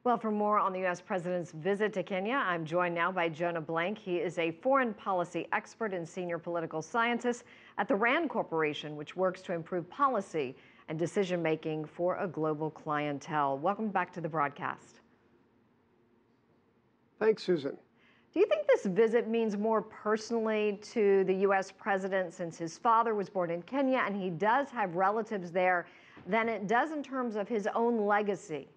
Well, for more on the U.S. president's visit to Kenya, I'm joined now by Jonah Blank. He is a foreign policy expert and senior political scientist at the RAND Corporation, which works to improve policy and decision-making for a global clientele. Welcome back to the broadcast. Thanks, Susan. Do you think this visit means more personally to the U.S. president, since his father was born in Kenya and he does have relatives there, than it does in terms of his own legacy?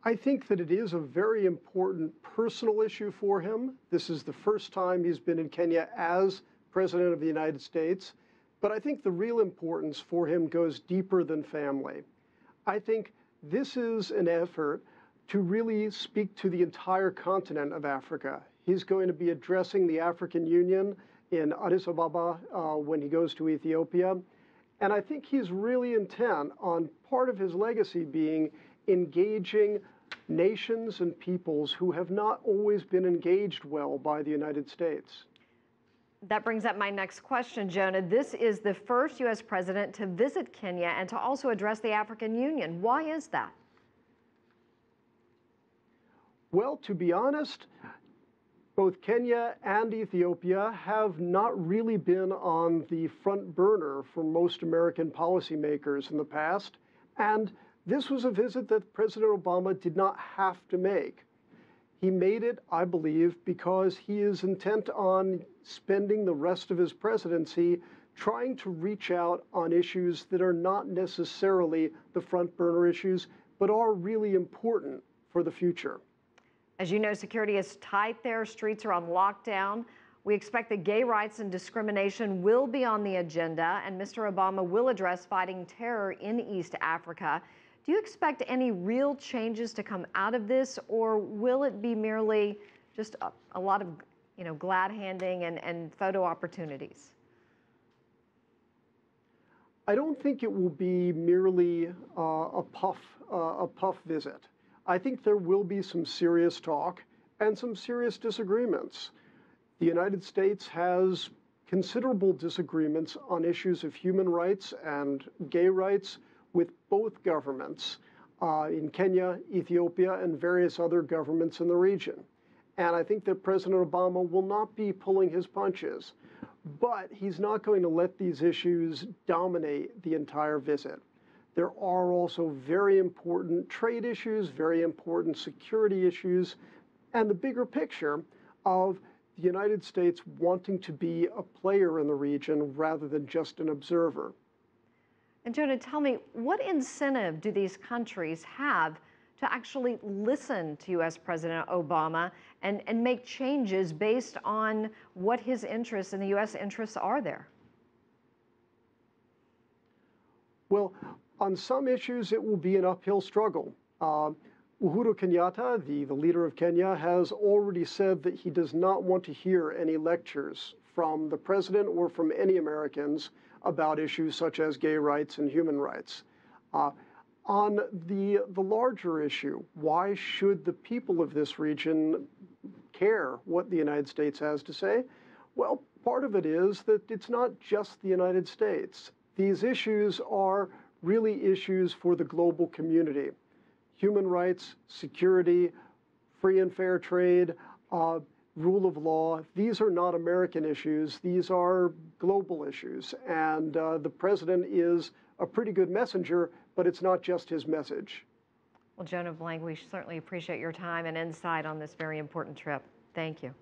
I think that it is a very important personal issue for him. This is the first time he's been in Kenya as President of the United States. But I think the real importance for him goes deeper than family. I think this is an effort to really speak to the entire continent of Africa. He's going to be addressing the African Union in Addis Ababa when he goes to Ethiopia. And I think he's really intent on part of his legacy being engaging nations and peoples who have not always been engaged well by the United States. That brings up my next question, Jonah. This is the first U.S. president to visit Kenya and to also address the African Union. Why is that? Well, to be honest, both Kenya and Ethiopia have not really been on the front burner for most American policymakers in the past. And this was a visit that President Obama did not have to make. He made it, I believe, because he is intent on spending the rest of his presidency trying to reach out on issues that are not necessarily the front burner issues, but are really important for the future. As you know, security is tight there. Streets are on lockdown. We expect that gay rights and discrimination will be on the agenda, and Mr. Obama will address fighting terror in East Africa. Do you expect any real changes to come out of this, or will it be merely just a lot of, glad handing and photo opportunities? I don't think it will be merely a puff visit. I think there will be some serious talk and some serious disagreements. The United States has considerable disagreements on issues of human rights and gay rights with both governments in Kenya, Ethiopia, and various other governments in the region. And I think that President Obama will not be pulling his punches, but he's not going to let these issues dominate the entire visit. There are also very important trade issues, very important security issues, and the bigger picture of the United States wanting to be a player in the region rather than just an observer. And Jonah, tell me, what incentive do these countries have to actually listen to U.S. President Obama and make changes based on what his interests and the U.S. interests are there? Well, on some issues, it will be an uphill struggle. Uhuru Kenyatta, the leader of Kenya, has already said that he does not want to hear any lectures from the president or from any Americans about issues such as gay rights and human rights. On the larger issue, why should the people of this region care what the United States has to say? Well, part of it is that it's not just the United States. These issues are really issues for the global community. Human rights, security, free and fair trade, rule of law, these are not American issues, these are global issues. And the president is a pretty good messenger, but it's not just his message. Well, Jonah Blank, we certainly appreciate your time and insight on this very important trip. Thank you.